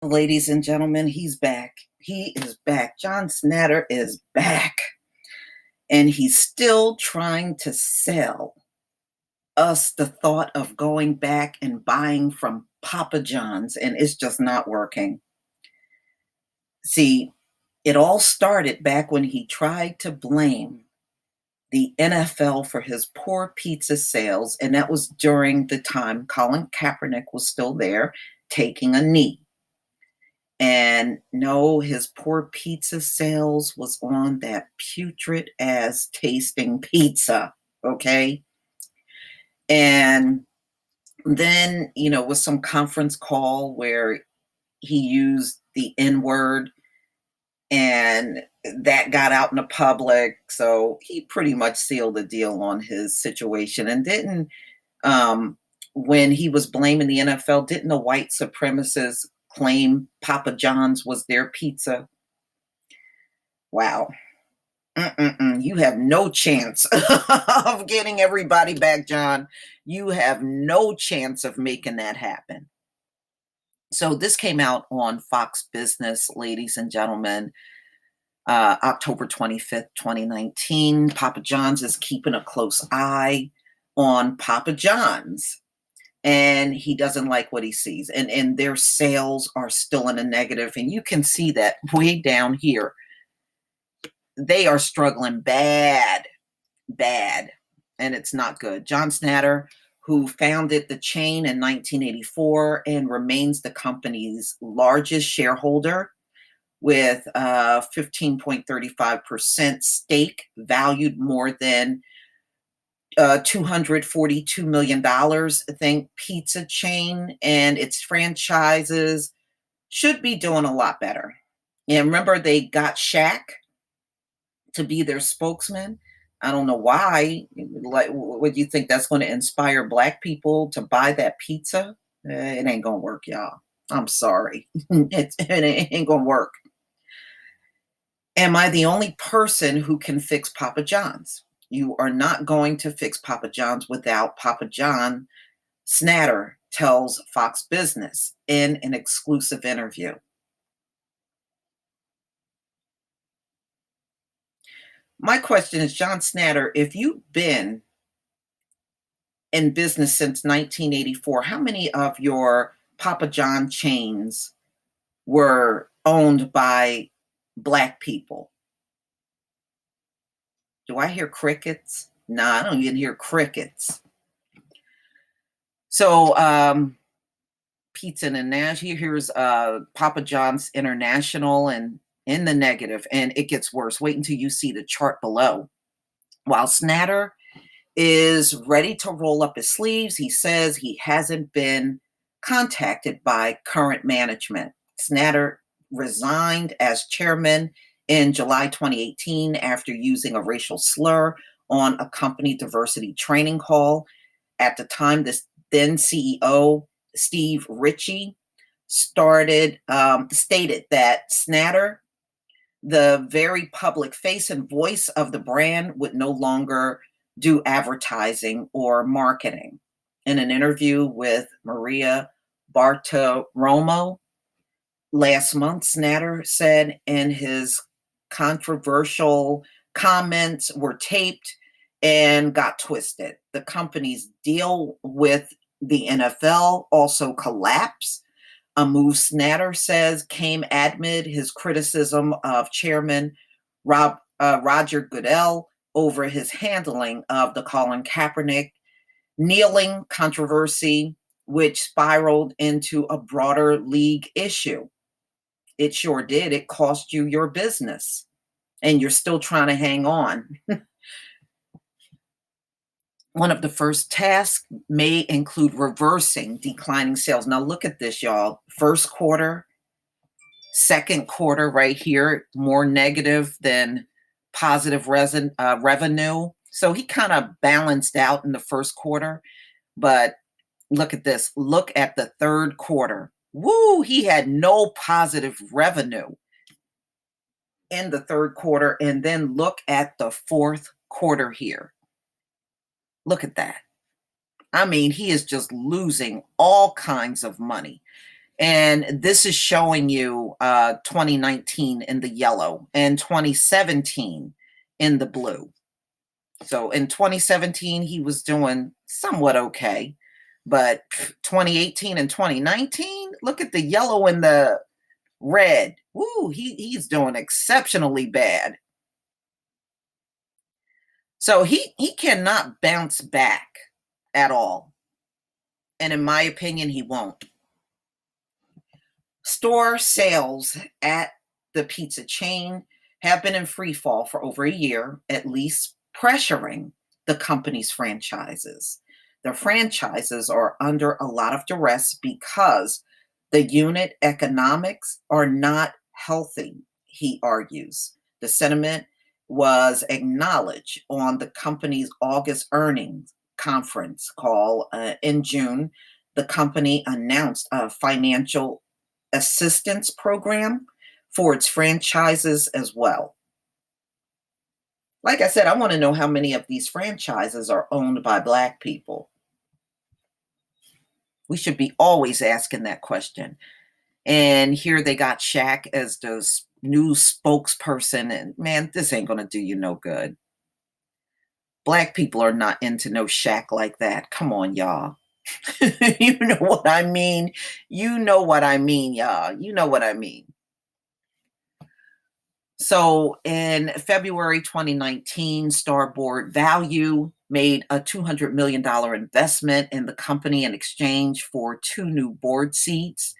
Ladies and gentlemen, he's back. He is back. John Schnatter is back. And he's still trying to sell us the thought of going back and buying from Papa John's, and it's just not working. See, it all started back when he tried to blame the NFL for his poor pizza sales, and that was during the time Colin Kaepernick was still there taking a knee. And no, his poor pizza sales was on that putrid ass tasting pizza. Okay. And then, with some conference call where he used the N word and that got out in the public. So he pretty much sealed the deal on his situation and didn't, when he was blaming the NFL, didn't the white supremacists claim Papa John's was their pizza? Wow. You have no chance of getting everybody back, John. You have no chance of making that happen. So this came out on Fox Business, ladies and gentlemen, October 25th, 2019. Papa John's is keeping a close eye on Papa John's, and he doesn't like what he sees. And their sales are still in a negative, and you can see that way down here. They are struggling bad, and it's not good. John Schnatter, who founded the chain in 1984 and remains the company's largest shareholder with 15.35% stake, valued more than $242 million. Think pizza chain and its franchises should be doing a lot better. And remember, they got Shaq to be their spokesman. I don't know why. Like, what do you think that's going to inspire Black people to buy that pizza? It ain't gonna work, y'all. I'm sorry. it ain't gonna work. Am I the only person who can fix Papa John's? You are not going to fix Papa John's without Papa John. Schnatter tells Fox Business in an exclusive interview. My question is, John Schnatter, if you've been in business since 1984, how many of your Papa John chains were owned by Black people? Do I hear crickets? No, I don't even hear crickets. So, Pizza International, here's Papa John's International, and in the negative, and it gets worse. Wait until you see the chart below. While Schnatter is ready to roll up his sleeves, he says he hasn't been contacted by current management. Schnatter resigned as chairman in July 2018 after using a racial slur on a company diversity training call. At the time, this then CEO, Steve Ritchie, stated that Schnatter, the very public face and voice of the brand, would no longer do advertising or marketing. In an interview with Maria Bartiromo last month, Schnatter said in his controversial comments were taped and got twisted. The company's deal with the NFL also collapsed, a move Schnatter says came amid his criticism of Chairman Roger Goodell over his handling of the Colin Kaepernick kneeling controversy, which spiraled into a broader league issue. It sure did. It cost you your business, and you're still trying to hang on. One of the first tasks may include reversing declining sales. Now look at this, y'all. First quarter, second quarter right here, more negative than positive revenue. So he kind of balanced out in the first quarter. But look at this. Look at the third quarter. Woo, he had no positive revenue in the third quarter. And then look at the fourth quarter here. Look at that. I mean, he is just losing all kinds of money. And this is showing you 2019 in the yellow and 2017 in the blue. So in 2017, he was doing somewhat okay. But 2018 and 2019, look at the yellow and the red. Woo, he's doing exceptionally bad. So he cannot bounce back at all. And in my opinion, he won't. Store sales at the pizza chain have been in free fall for over a year, at least pressuring the company's franchises. The franchises are under a lot of duress because the unit economics are not healthy, he argues. The sentiment was acknowledged on the company's August earnings conference call in June. The company announced a financial assistance program for its franchises as well. Like I said, I want to know how many of these franchises are owned by Black people. We should be always asking that question. And here they got Shaq as the new spokesperson. And man, this ain't going to do you no good. Black people are not into no Shaq like that. Come on, y'all. You know what I mean? You know what I mean, y'all. You know what I mean. So in February 2019, Starboard Value made a $200 million investment in the company in exchange for 2 new board seats,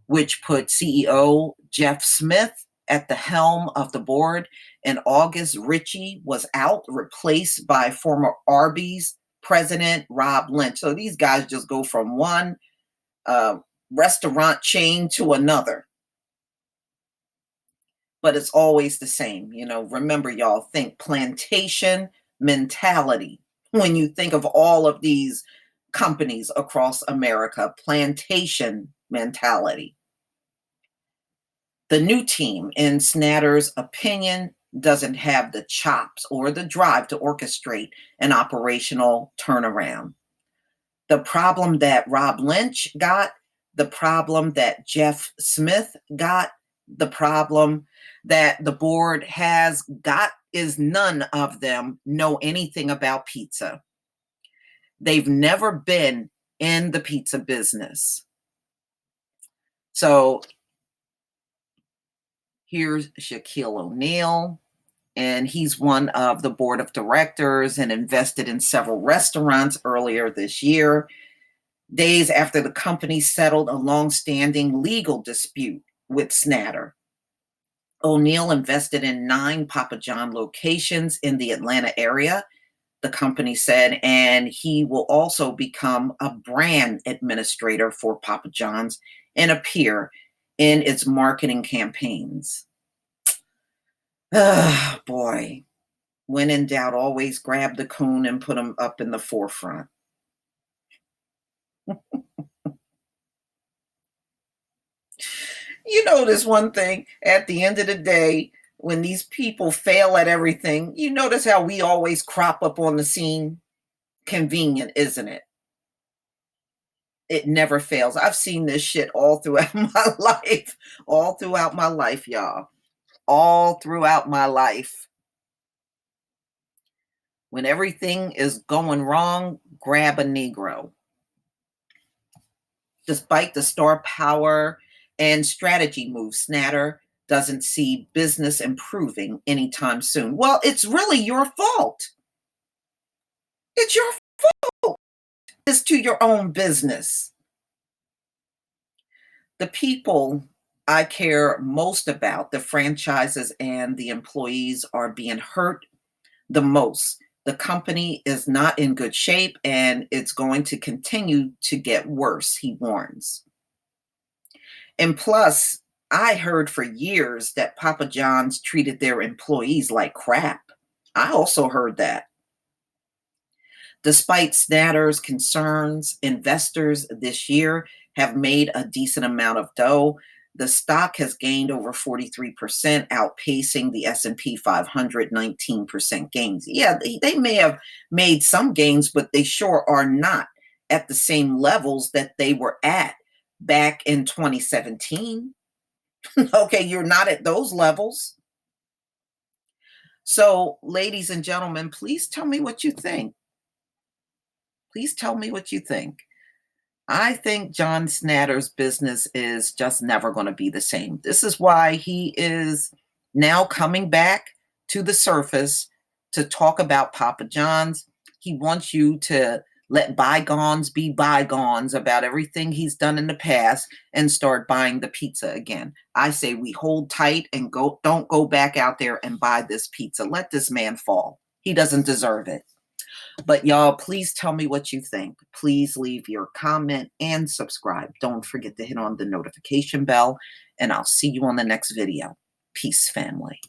which put CEO Jeff Smith at the helm of the board. In August, Ritchie was out, replaced by former Arby's president Rob Lynch. So these guys just go from one restaurant chain to another. But it's always the same. Remember, y'all, think plantation mentality. When you think of all of these companies across America, plantation mentality. The new team, in Snatter's opinion, doesn't have the chops or the drive to orchestrate an operational turnaround. The problem that Rob Lynch got, the problem that Jeff Smith got, the problem that the board has got is none of them know anything about pizza. They've never been in the pizza business. So here's Shaquille O'Neal, and he's one of the board of directors and invested in several restaurants earlier this year, days after the company settled a long-standing legal dispute with Schnatter. O'Neal invested in 9 Papa John locations in the Atlanta area, the company said, and he will also become a brand administrator for Papa John's and appear in its marketing campaigns. Ah, boy. When in doubt, always grab the coon and put him up in the forefront. You notice one thing, at the end of the day, when these people fail at everything, you notice how we always crop up on the scene? Convenient, isn't it? It never fails. I've seen this shit all throughout my life. All throughout my life, y'all. All throughout my life. When everything is going wrong, grab a Negro. Despite the star power and strategy moves, Schnatter doesn't see business improving anytime soon. Well, it's really your fault. It's your fault. It's to your own business. The people I care most about, the franchises and the employees, are being hurt the most. The company is not in good shape and it's going to continue to get worse, he warns. And plus, I heard for years that Papa John's treated their employees like crap. I also heard that. Despite Snatter's concerns, investors this year have made a decent amount of dough. The stock has gained over 43%, outpacing the S&P 500 19% gains. Yeah, they may have made some gains, but they sure are not at the same levels that they were at back in 2017. Okay, you're not at those levels. So, ladies and gentlemen, please tell me what you think. Please tell me what you think. I think John Snatter's business is just never going to be the same. This is why he is now coming back to the surface to talk about Papa John's. He wants you to let bygones be bygones about everything he's done in the past and start buying the pizza again. I say we hold tight and don't go back out there and buy this pizza. Let this man fall. He doesn't deserve it. But y'all, please tell me what you think. Please leave your comment and subscribe. Don't forget to hit on the notification bell, and I'll see you on the next video. Peace, family.